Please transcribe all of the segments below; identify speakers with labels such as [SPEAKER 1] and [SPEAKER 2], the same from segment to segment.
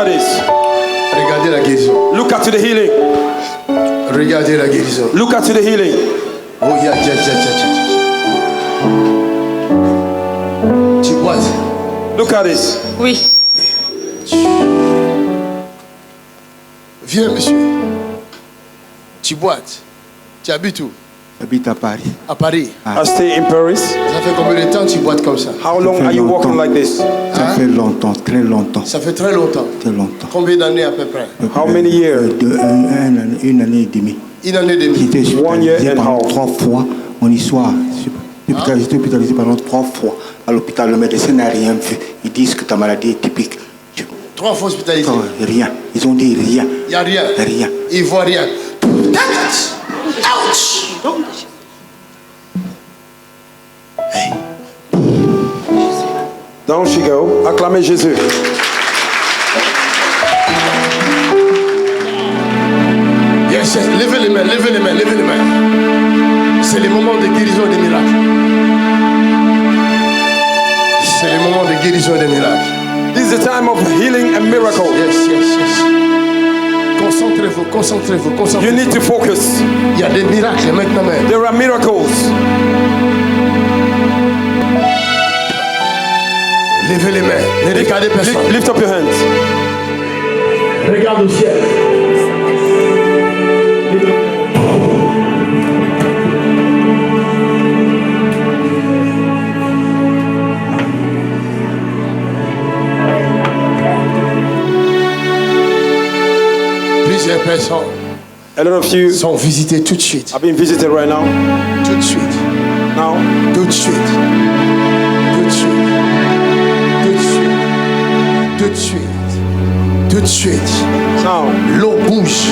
[SPEAKER 1] at this.
[SPEAKER 2] Regardez la guérison.
[SPEAKER 1] Look at the healing.
[SPEAKER 2] Regardez la guérison.
[SPEAKER 1] Look at the healing.
[SPEAKER 2] Oh, Tu boites.
[SPEAKER 1] Look at this.
[SPEAKER 3] Oui.
[SPEAKER 2] Viens, monsieur. Tu boites. Tu habites où?
[SPEAKER 4] J'habite à Paris.
[SPEAKER 2] À Paris.
[SPEAKER 1] I stay in Paris.
[SPEAKER 2] Ça fait combien de temps que tu boites comme ça?
[SPEAKER 1] How long are you walking like this?
[SPEAKER 4] Ça fait longtemps, très longtemps.
[SPEAKER 2] Ça fait très longtemps.
[SPEAKER 4] Très longtemps.
[SPEAKER 2] Combien d'années à peu près?
[SPEAKER 1] How many years?
[SPEAKER 4] Une année et demie.
[SPEAKER 2] Une année et demie.
[SPEAKER 4] J'étais
[SPEAKER 1] 1 year
[SPEAKER 4] hospitalisé
[SPEAKER 1] and
[SPEAKER 4] pendant
[SPEAKER 1] half.
[SPEAKER 4] 3 fois mon histoire. J'étais hospitalisé pendant 3 fois à l'hôpital. Le médecin n'a rien vu. Ils disent que ta maladie est typique.
[SPEAKER 2] 3 fois hospitalisé.
[SPEAKER 4] Oh, rien. Ils ont dit rien.
[SPEAKER 2] Il n'y a rien.
[SPEAKER 4] Rien.
[SPEAKER 2] Ils ne voient rien. Ouch!
[SPEAKER 1] Down she go. Acclamez Jésus.
[SPEAKER 2] Yes, yes. Levez les mains, levez les mains, levez les mains. C'est le moment de guérison et de miracles. C'est le moment de guérison et de miracles.
[SPEAKER 1] This is the time of healing and miracle.
[SPEAKER 2] Yes, yes, yes. Concentrez-vous, concentrez-vous,
[SPEAKER 1] You
[SPEAKER 2] concentrez-vous.
[SPEAKER 1] need to focus.
[SPEAKER 2] Il y a des miracles maintenant même.
[SPEAKER 1] There are miracles.
[SPEAKER 2] Levez les mains. Ne regardez personne.
[SPEAKER 1] Lift up your hands.
[SPEAKER 2] Regarde au ciel. Plusieurs personnes
[SPEAKER 1] A lot of you
[SPEAKER 2] sont visitées tout de suite.
[SPEAKER 1] are being visited right now.
[SPEAKER 2] Tout de suite.
[SPEAKER 1] Now,
[SPEAKER 2] Tout de suite. Tout de suite. Tout de suite. Tout de suite. Tout de suite.
[SPEAKER 1] now,
[SPEAKER 2] L'eau bouge.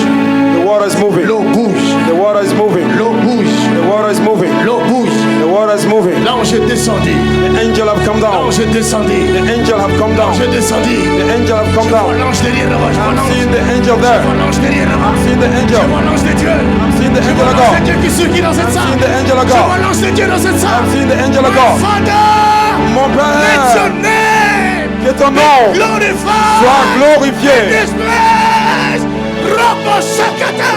[SPEAKER 1] the water is moving.
[SPEAKER 2] L'eau bouge.
[SPEAKER 1] The water is moving.
[SPEAKER 2] L'eau bouge.
[SPEAKER 1] The water is moving.
[SPEAKER 2] L'eau bouge.
[SPEAKER 1] The water is moving.
[SPEAKER 2] L'ange est descendu.
[SPEAKER 1] The angel have come down.
[SPEAKER 2] L'ange est descendu.
[SPEAKER 1] The angel have come down.
[SPEAKER 2] L'ange est descendu.
[SPEAKER 1] The angel have come
[SPEAKER 2] Je vois
[SPEAKER 1] down.
[SPEAKER 2] l'ange derrière là-bas. Je vois
[SPEAKER 1] I'm
[SPEAKER 2] l'ange.
[SPEAKER 1] seeing the angel
[SPEAKER 2] Je
[SPEAKER 1] there.
[SPEAKER 2] vois l'ange derrière là-bas.
[SPEAKER 1] I'm seeing the
[SPEAKER 2] Je
[SPEAKER 1] angel.
[SPEAKER 2] vois l'ange de Dieu.
[SPEAKER 1] I'm seeing the
[SPEAKER 2] Je
[SPEAKER 1] angel
[SPEAKER 2] vois
[SPEAKER 1] of
[SPEAKER 2] l'ange de
[SPEAKER 1] God.
[SPEAKER 2] Dieu qui surgit dans cette
[SPEAKER 1] I'm
[SPEAKER 2] salle.
[SPEAKER 1] seeing the angel of
[SPEAKER 2] Je vois
[SPEAKER 1] God.
[SPEAKER 2] l'ange de Dieu dans cette salle.
[SPEAKER 1] I'm seeing the angel of
[SPEAKER 2] My
[SPEAKER 1] God.
[SPEAKER 2] Father,
[SPEAKER 1] Mon
[SPEAKER 2] let your
[SPEAKER 1] Père,
[SPEAKER 2] name
[SPEAKER 1] que ton nom
[SPEAKER 2] glorified
[SPEAKER 1] soit
[SPEAKER 2] in
[SPEAKER 1] glorifié.
[SPEAKER 2] this place. Robo Shakata.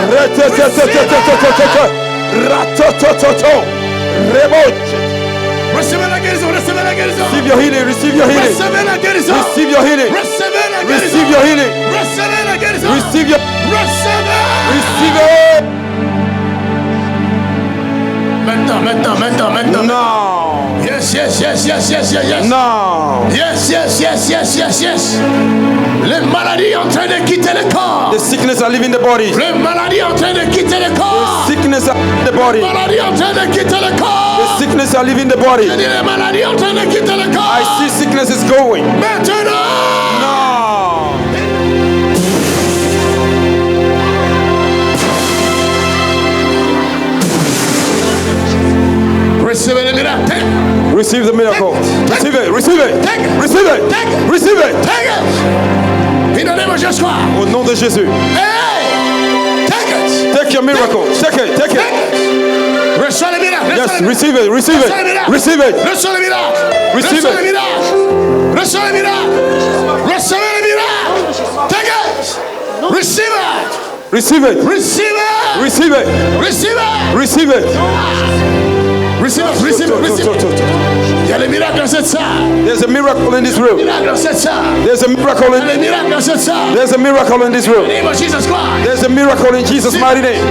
[SPEAKER 1] Ratotototo. Reboch.
[SPEAKER 2] Recevez la guérison, recevez la guérison.
[SPEAKER 1] Receive your healing. Receive your healing.
[SPEAKER 2] Recevez la guérison.
[SPEAKER 1] Receive your healing.
[SPEAKER 2] Recevez la guérison.
[SPEAKER 1] Receive your healing.
[SPEAKER 2] Recevez la guérison.
[SPEAKER 1] Receive your.
[SPEAKER 2] Recevez.
[SPEAKER 1] Receive it.
[SPEAKER 2] Maintenant.
[SPEAKER 1] Now.
[SPEAKER 2] Yes.
[SPEAKER 1] Now.
[SPEAKER 2] Yes. Les maladies en train de quitter le corps.
[SPEAKER 1] The sickness are leaving the body.
[SPEAKER 2] Les maladies en train de quitter le corps.
[SPEAKER 1] Sickness are leaving the body.
[SPEAKER 2] Les maladies en train de quitter le
[SPEAKER 1] The
[SPEAKER 2] corps.
[SPEAKER 1] sickness are leaving the body.
[SPEAKER 2] Je dis les maladies en train de quitter le corps.
[SPEAKER 1] I see sickness is going.
[SPEAKER 2] Maintenant.
[SPEAKER 1] Now.
[SPEAKER 2] Recevez le miracle.
[SPEAKER 1] Receive the miracle. Receive it. Receive it.
[SPEAKER 2] Take it.
[SPEAKER 1] Receive it.
[SPEAKER 2] Take it.
[SPEAKER 1] Receive it.
[SPEAKER 2] Take it. In the name of Jesus.
[SPEAKER 1] Au nom de Jésus.
[SPEAKER 2] Hey. Take it.
[SPEAKER 1] Take your miracle. Take it. Take
[SPEAKER 2] Take
[SPEAKER 1] it.
[SPEAKER 2] it. Reçois le miracle.
[SPEAKER 1] Yes. Receive it. Receive
[SPEAKER 2] Reçois le
[SPEAKER 1] it.
[SPEAKER 2] miracle.
[SPEAKER 1] Receive it.
[SPEAKER 2] Reçois le miracle.
[SPEAKER 1] Receive
[SPEAKER 2] Reçois
[SPEAKER 1] it.
[SPEAKER 2] le miracle. Reçois le miracle. Recevez le miracle. Take it. Receive it.
[SPEAKER 1] Receive it.
[SPEAKER 2] Receive it.
[SPEAKER 1] Receive it.
[SPEAKER 2] Receive it.
[SPEAKER 1] Receive it.
[SPEAKER 2] Receive it. Receive it. Receive it. Il y a le miracle dans cette salle.
[SPEAKER 1] There's a miracle in this room.
[SPEAKER 2] Miracle dans cette salle.
[SPEAKER 1] There's a miracle
[SPEAKER 2] Il y a le
[SPEAKER 1] in.
[SPEAKER 2] miracle dans cette salle.
[SPEAKER 1] There's a miracle in this
[SPEAKER 2] In the
[SPEAKER 1] room.
[SPEAKER 2] name of Jesus Christ.
[SPEAKER 1] There's a miracle in Jesus' mighty name.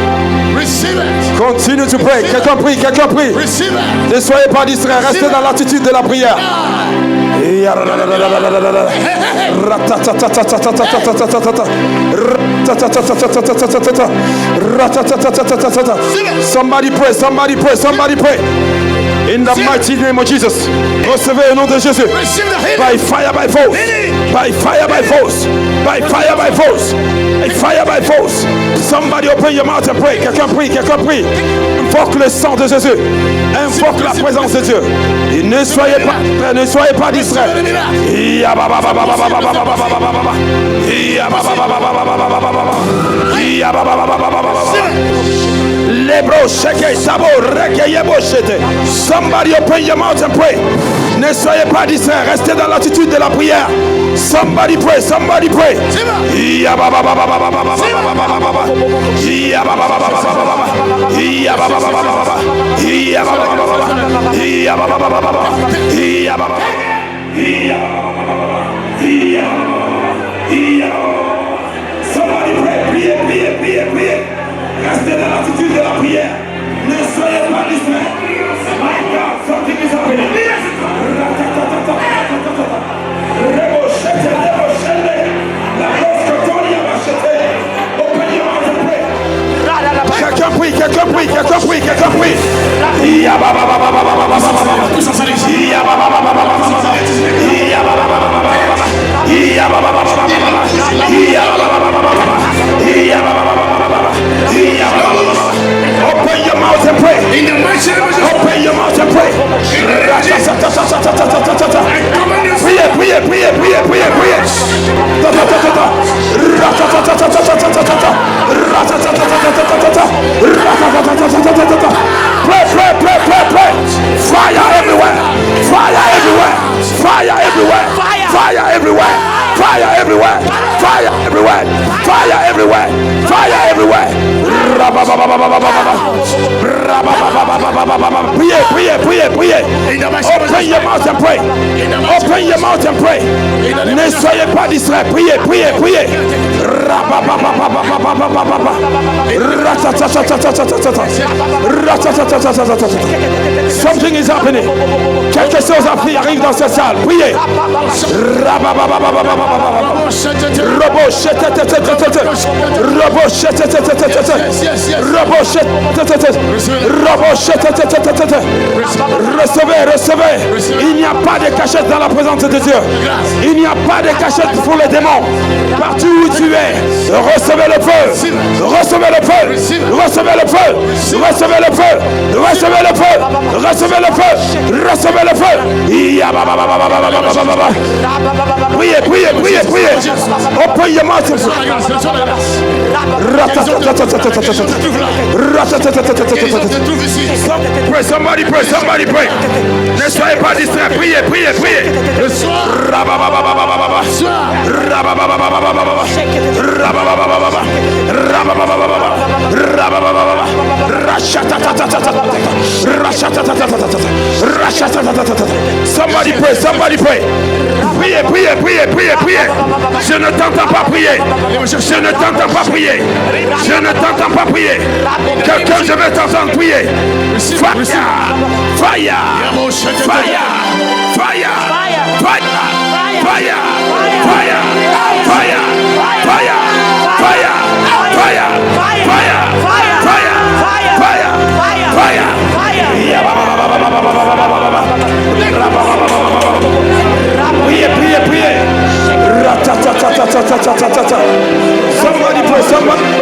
[SPEAKER 2] Receive it.
[SPEAKER 1] Continue to pray. Quelqu'un prie. Quelqu'un prie.
[SPEAKER 2] Receive it.
[SPEAKER 1] Ne soyez pas distraits. Restez dans l'attitude de la prière. Somebody pray, somebody pray, somebody pray. In the mighty name of Jesus. Recevez au nom de Jésus.
[SPEAKER 2] Receive the healing.
[SPEAKER 1] By fire, by force. By fire, by force. By fire, by force. By fire, by force. Somebody open your mouth and pray. Quelqu'un prie, quelqu'un prie. Invoque le sang de Jésus. Invoque la présence de Dieu. Et ne soyez pas distraits. Lebro sheke sabo reke yebo shete. Somebody open your mouth and pray. Ne soyez pas distraits. Restez dans l'attitude de la prière. Somebody pray. Somebody pray. Somebody pray, priez. Restez dans l'attitude de la prière. Ne soyez pas distraits. My God, something is happening. Quelqu'un prie. Open your mouth and pray. Open your mouth and pray. Priez. Pray. Fire everywhere. Priez. Open your mouth and pray. Ne soyez pas distraits. Priez. Something is happening. Quelque chose arrive dans cette salle. Priez. Recevez. Il n'y a pas de cachette dans la présence de Dieu. Il n'y a pas de cachette pour les démons. Partout où tu es, recevez le feu. Priez. Open your mouth. Somebody pray. Ne soyez pas distraits. Priez. Somebody pray. Priez. Je ne t'entends pas prier. Quelqu'un, je vais t'entendre prier. Fire. Priez.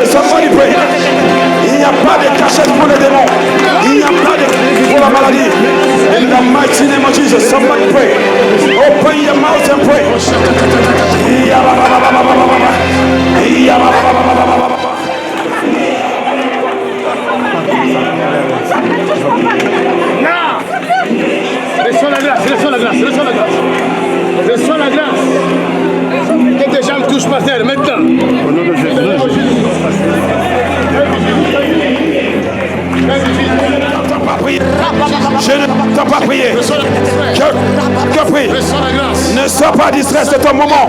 [SPEAKER 1] Somebody pray. Il n'y a pas de cachette pour les démons. Il n'y a pas de pour la maladie. In the mighty name of Jesus, somebody pray. Open your mouth and pray.
[SPEAKER 2] Reçois la grâce. Que tes jambes touchent par terre maintenant. Au nom de Jésus.
[SPEAKER 1] Je ne t'entends pas prier. Que prie. Ne sois pas distrait, c'est ton moment.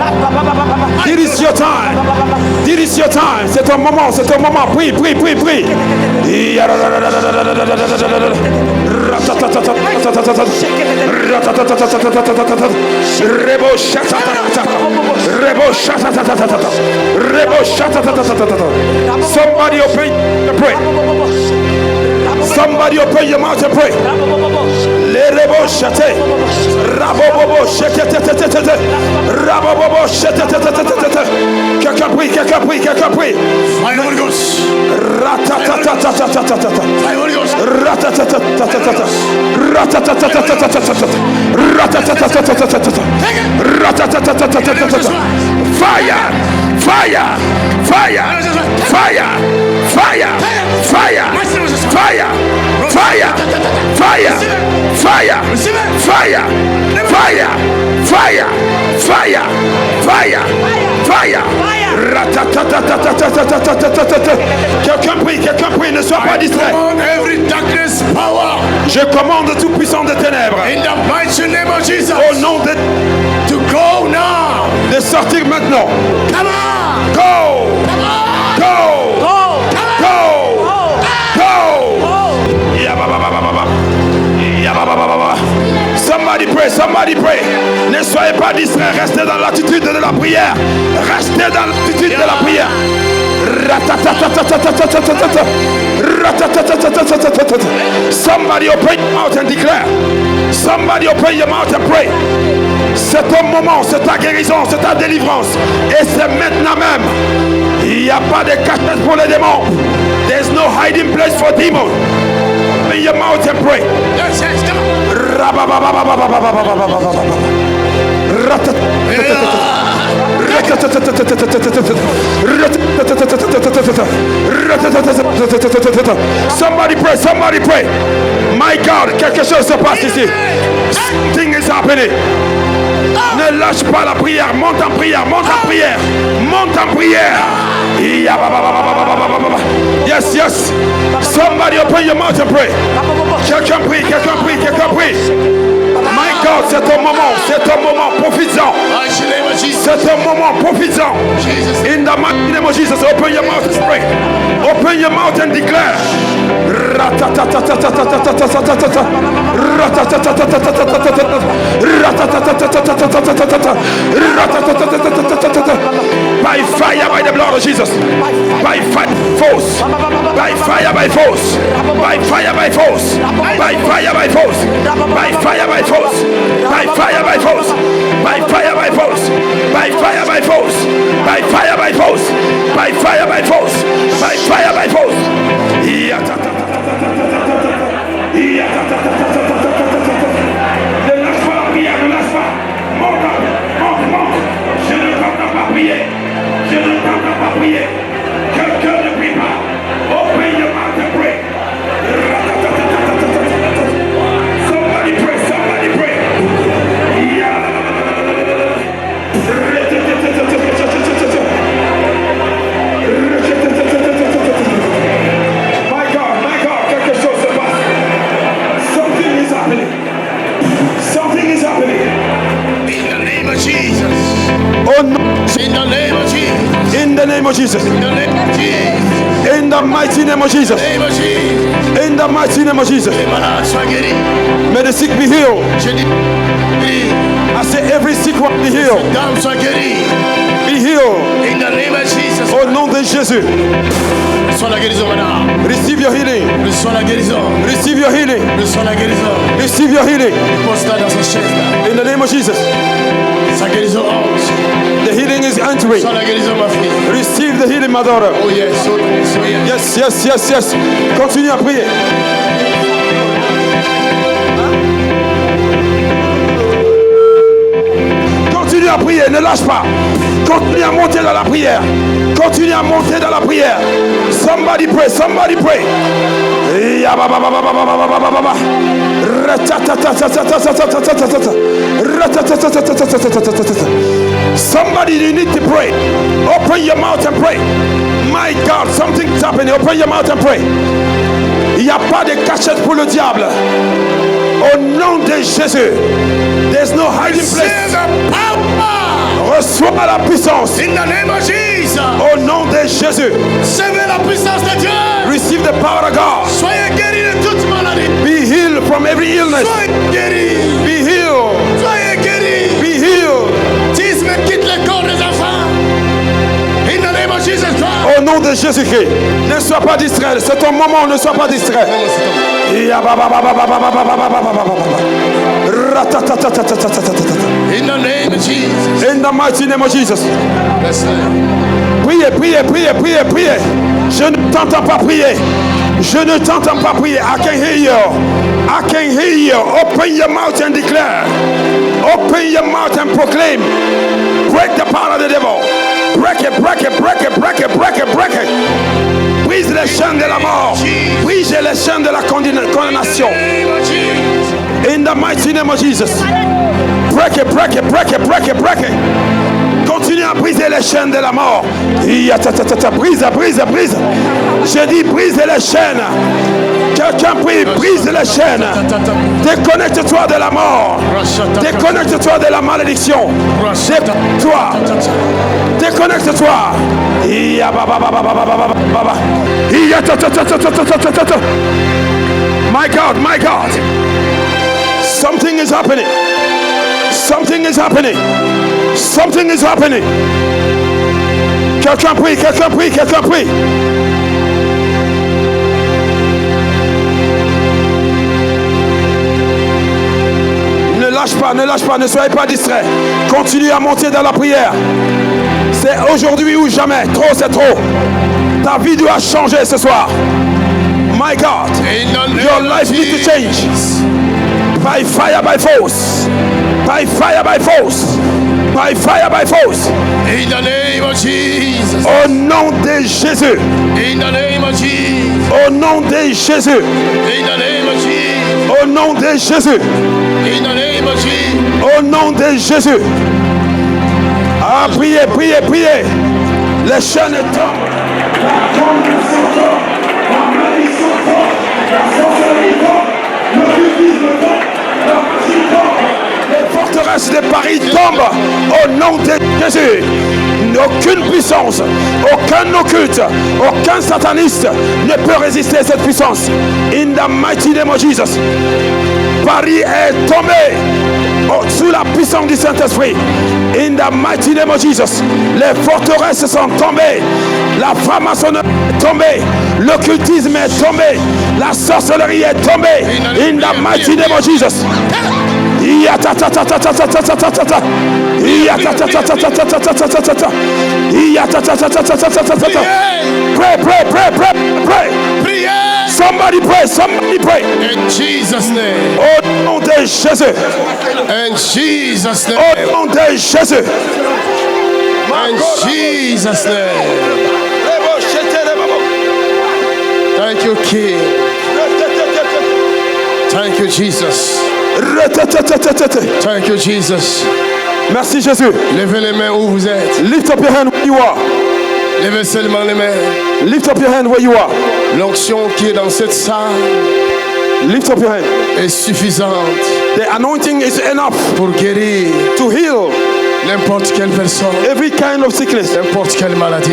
[SPEAKER 1] It is your time. C'est ton moment. Prie. Somebody open the pray. Somebody open your mouth and pray. Le rebo shate. Rabobobo shate. Rabobobo shate. Quelqu'un prie.
[SPEAKER 2] Fire Holy Ghost.
[SPEAKER 1] Ratatatatatatatata.
[SPEAKER 2] Fire Holy Ghost.
[SPEAKER 1] Ratatatatata. Fire. Fire.
[SPEAKER 2] Receive it.
[SPEAKER 1] Fire. Fire. Fire. Fire. Fire. Fire. Ratatatatatatatatatatata. Quelqu'un prie, ne sois pas distrait.
[SPEAKER 2] Command every darkness power
[SPEAKER 1] Je commande tout puissant des ténèbres.
[SPEAKER 2] in the mighty name of Jesus
[SPEAKER 1] Au nom de
[SPEAKER 2] go now.
[SPEAKER 1] sortir maintenant.
[SPEAKER 2] Come on.
[SPEAKER 1] Go.
[SPEAKER 2] Come on.
[SPEAKER 1] Go.
[SPEAKER 2] Go.
[SPEAKER 1] Go. Go. Yabababababa. Yabababababa. Somebody pray, somebody pray. Ne soyez pas distrait, restez dans l'attitude de la prière. Restez dans l'attitude de la prière. Ratatatatatatatata. Ratatatatatatatata. Somebody open your mouth and declare. Somebody open your mouth and pray. C'est ton moment, c'est ta guérison, c'est ta délivrance. Et c'est maintenant même. Il n'y a pas de cachette pour les démons. There's no hiding place for demons. Open your mouth and pray.
[SPEAKER 2] Yes, yes, come on.
[SPEAKER 1] Somebody pray, somebody pray. My God, quelque chose se passe ici. Something is happening. Ne lâche pas la prière, monte en prière, monte en prière, monte en prière. Yes, yes. Somebody open your mouth and pray. Quelqu'un prie, quelqu'un prie, quelqu'un prie. My God, c'est ton moment, profites-en.
[SPEAKER 2] Mighty name of Jesus.
[SPEAKER 1] C'est un moment, profites-en.
[SPEAKER 2] Jesus.
[SPEAKER 1] In the mighty name of Jesus, open your mouth and pray. Open your mouth and declare. By fire, by the blood of Jesus. By fire, force. By fire, by force. By fire, by force. By fire, by force. By fire, by force. By fire, by force. By fire, by force. By fire, by force. By fire, by force. By fire, by force. By fire, by force. Ne lâche pas la prière, ne lâche pas. Monte. Je ne t'entends pas prier. Je ne t'entends pas prier. Quelqu'un ne prie pas. Open your mouth and pray. Somebody pray, somebody pray. My God, quelque chose se passe. Something is happening. Something is happening.
[SPEAKER 2] In the name of Jesus.
[SPEAKER 1] Oh no.
[SPEAKER 2] In the name of Jesus.
[SPEAKER 1] In the name of Jesus.
[SPEAKER 2] In the name of Jesus.
[SPEAKER 1] In the mighty name of Jesus.
[SPEAKER 2] Name of Jesus.
[SPEAKER 1] In the mighty name of Jesus.
[SPEAKER 2] Les malades soient guéris.
[SPEAKER 1] May the sick be healed.
[SPEAKER 2] Je dis guéris.
[SPEAKER 1] I say every sick one be healed.
[SPEAKER 2] Dames soient guéris.
[SPEAKER 1] Be healed.
[SPEAKER 2] In the name of Jesus.
[SPEAKER 1] Au nom de Jésus.
[SPEAKER 2] Reçois la guérison maintenant.
[SPEAKER 1] Receive your healing.
[SPEAKER 2] Reçois la guérison.
[SPEAKER 1] Receive your healing.
[SPEAKER 2] Reçois la guérison.
[SPEAKER 1] Receive your healing.
[SPEAKER 2] Pose-toi dans sa chaise là.
[SPEAKER 1] In the name of Jesus.
[SPEAKER 2] Sa guérison entre.
[SPEAKER 1] The healing is entering.
[SPEAKER 2] Reçois la guérison ma fille.
[SPEAKER 1] Receive the healing, my daughter.
[SPEAKER 2] Oh yes, oh yes, oh yes.
[SPEAKER 1] Yes, yes, yes, yes. Continue à prier. Continue à prier, ne lâche pas. Continue à monter dans la prière. Continue à monter dans la prière. Somebody pray, somebody pray. Somebody, you need to pray. Open your mouth and pray. My God, something's happening. Open your mouth and pray. Il n'y a pas de cachette pour le diable. Au nom de Jésus. There's no hiding
[SPEAKER 2] Receive
[SPEAKER 1] place.
[SPEAKER 2] the power.
[SPEAKER 1] Reçois la puissance.
[SPEAKER 2] In the name of Jesus.
[SPEAKER 1] Au nom de Jésus.
[SPEAKER 2] Recevez la puissance de Dieu.
[SPEAKER 1] Receive the power of God.
[SPEAKER 2] Soyez guéris de toute maladie.
[SPEAKER 1] Be healed from every illness.
[SPEAKER 2] Soyez guéris.
[SPEAKER 1] Be healed.
[SPEAKER 2] Soyez guéris.
[SPEAKER 1] Be healed.
[SPEAKER 2] Tisme quitte le corps des enfants. In the name of Jesus Christ.
[SPEAKER 1] Au nom de Jésus-Christ. Ne sois pas distrait. C'est ton moment. Ne sois pas distrait.
[SPEAKER 2] In the name of Jesus.
[SPEAKER 1] In the mighty name of Jesus.
[SPEAKER 2] Bless them.
[SPEAKER 1] Priez, priez, priez, priez, priez. Je ne t'entends pas prier. Je ne t'entends pas prier. I can hear you. I can hear you. Open your mouth and declare. Open your mouth and proclaim. Break the power of the devil. Break it, break it, break it, break it, break it, break it. Brise les chaînes de la mort. Brise les chaînes de la condamnation.
[SPEAKER 2] In the name of Jesus.
[SPEAKER 1] In the mighty name of Jesus. Break it, break it, break it, break it, break it. Continue à briser les chaînes de la mort. Brise, brise, brise. Je dis brise les chaînes. Quelqu'un prie, brise les chaînes. Déconnecte-toi de la mort. Déconnecte-toi de la malédiction. Déconnecte-toi. My God, my God. Something is happening. Something is happening. Something is happening. Quelqu'un prie, quelqu'un prie, quelqu'un prie. Ne lâche pas, ne soyez pas distrait. Continue à monter dans la prière. C'est aujourd'hui ou jamais. Trop, c'est trop. Ta vie doit changer ce soir. My God, your life needs to change. By fire, by force. By fire, by force. By fire, by force.
[SPEAKER 2] In the name of Jesus.
[SPEAKER 1] Au nom de Jésus.
[SPEAKER 2] In the name of Jesus.
[SPEAKER 1] Au nom de Jésus.
[SPEAKER 2] In the name of Jesus.
[SPEAKER 1] Au nom de Jésus.
[SPEAKER 2] In the name of Jesus.
[SPEAKER 1] Au nom de Jésus. Ah, priez, priez, priez. Les chaînes tombent. La condamnation tombe. La malédiction tombe. La sorcellerie tombe. Le cultisme tombe. La magie tombe. Les forteresses de Paris tombent au nom de Jésus. Aucune puissance, aucun occulte, aucun sataniste ne peut résister à cette puissance. In the mighty name of Jesus. Paris est tombé sous la puissance du Saint-Esprit. In the mighty name of Jesus. Les forteresses sont tombées. La franc-maçonnerie est tombée. L'occultisme est tombé. La sorcellerie est tombée. In the mighty name of Jesus. Pray, pray, pray, pray, pray. Somebody pray, somebody pray.
[SPEAKER 2] In Jesus' name.
[SPEAKER 1] Au nom de Jésus.
[SPEAKER 2] In Jesus' name.
[SPEAKER 1] Au nom de Jésus.
[SPEAKER 2] In Jesus' name. Thank you, King. Thank you, Jesus. Thank you, Jesus.
[SPEAKER 1] Merci Jésus.
[SPEAKER 2] Levez les mains où vous êtes.
[SPEAKER 1] Lift up your hand where you are.
[SPEAKER 2] Levez seulement les mains.
[SPEAKER 1] Lift up your hand where you are.
[SPEAKER 2] L'onction qui est dans cette salle
[SPEAKER 1] Lift up your hand.
[SPEAKER 2] est suffisante
[SPEAKER 1] The anointing is enough
[SPEAKER 2] pour guérir
[SPEAKER 1] to heal
[SPEAKER 2] n'importe quelle personne,
[SPEAKER 1] every kind of sickness.
[SPEAKER 2] n'importe quelle maladie.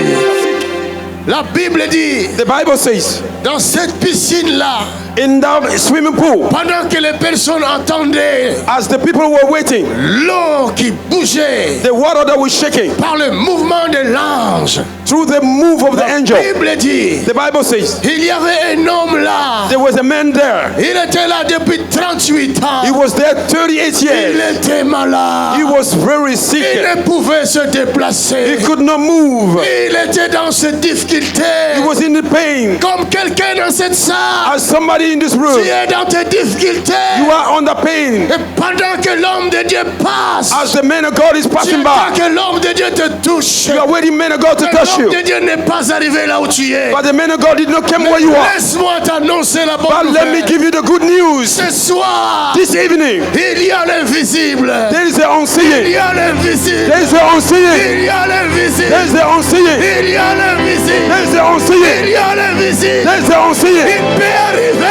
[SPEAKER 2] La Bible dit,
[SPEAKER 1] The Bible says,
[SPEAKER 2] dans cette piscine-là,
[SPEAKER 1] in that swimming pool,
[SPEAKER 2] pendant que les personnes entendaient
[SPEAKER 1] as the people were waiting,
[SPEAKER 2] l'eau qui bougeait
[SPEAKER 1] the water that was shaking
[SPEAKER 2] par le mouvement de l'ange,
[SPEAKER 1] through the move of the
[SPEAKER 2] la
[SPEAKER 1] angel.
[SPEAKER 2] Bible dit,
[SPEAKER 1] The Bible says,
[SPEAKER 2] il y avait un homme là,
[SPEAKER 1] there was a man there.
[SPEAKER 2] il était là depuis 38 ans,
[SPEAKER 1] He was there 38
[SPEAKER 2] il
[SPEAKER 1] years.
[SPEAKER 2] était malade,
[SPEAKER 1] He was very sick.
[SPEAKER 2] il ne pouvait se déplacer,
[SPEAKER 1] He could not move.
[SPEAKER 2] il était dans cette difficulté,
[SPEAKER 1] He was in the pain.
[SPEAKER 2] comme quelqu'un dans cette salle,
[SPEAKER 1] As somebody in this room,
[SPEAKER 2] tu es dans tes difficultés,
[SPEAKER 1] you are under pain.
[SPEAKER 2] et pendant que l'homme de Dieu passe,
[SPEAKER 1] As the man of God is
[SPEAKER 2] tu
[SPEAKER 1] passing
[SPEAKER 2] attends
[SPEAKER 1] by,
[SPEAKER 2] que l'homme de Dieu te touche.
[SPEAKER 1] you are waiting, man of God, to touch
[SPEAKER 2] L'homme
[SPEAKER 1] you.
[SPEAKER 2] de Dieu n'est pas arrivé là où tu es.
[SPEAKER 1] But the man of God did not come where you are.
[SPEAKER 2] Laisse-moi t'annoncer la bonne
[SPEAKER 1] But let me
[SPEAKER 2] nouvelle.
[SPEAKER 1] give you the good news.
[SPEAKER 2] Ce soir,
[SPEAKER 1] This evening,
[SPEAKER 2] il y a l'invisible.
[SPEAKER 1] there is the
[SPEAKER 2] Il
[SPEAKER 1] unseen.
[SPEAKER 2] y a l'invisible.
[SPEAKER 1] There is the unseen.
[SPEAKER 2] Il y a l'invisible.
[SPEAKER 1] There is the unseen.
[SPEAKER 2] Il y a l'invisible.
[SPEAKER 1] There is the unseen.
[SPEAKER 2] Il y a l'invisible.
[SPEAKER 1] There is the unseen.
[SPEAKER 2] Il peut arriver.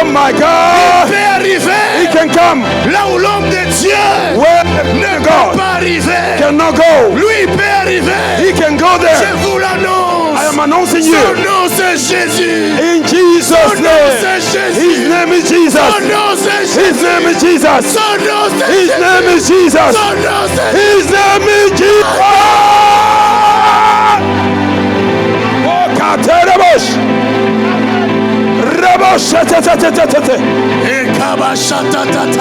[SPEAKER 1] Oh my
[SPEAKER 2] Il
[SPEAKER 1] God.
[SPEAKER 2] peut
[SPEAKER 1] He
[SPEAKER 2] arriver.
[SPEAKER 1] can come
[SPEAKER 2] Là où l'homme de Dieu
[SPEAKER 1] where
[SPEAKER 2] ne peut
[SPEAKER 1] God
[SPEAKER 2] pas arriver.
[SPEAKER 1] cannot go.
[SPEAKER 2] Lui il peut arriver.
[SPEAKER 1] He can go
[SPEAKER 2] Je
[SPEAKER 1] there.
[SPEAKER 2] vous l'annonce.
[SPEAKER 1] I am announcing
[SPEAKER 2] Son
[SPEAKER 1] you
[SPEAKER 2] nom c'est Jésus.
[SPEAKER 1] in Jesus'
[SPEAKER 2] Son nom
[SPEAKER 1] name.
[SPEAKER 2] c'est
[SPEAKER 1] His
[SPEAKER 2] Jésus.
[SPEAKER 1] name is Jesus.
[SPEAKER 2] Son nom c'est
[SPEAKER 1] His
[SPEAKER 2] Jésus.
[SPEAKER 1] name is Jesus.
[SPEAKER 2] Son nom c'est
[SPEAKER 1] His
[SPEAKER 2] Jésus.
[SPEAKER 1] name is Jesus.
[SPEAKER 2] Son nom c'est
[SPEAKER 1] His name is Jesus. Oh, Katerebush. Rebush.
[SPEAKER 2] Ekabashatatata.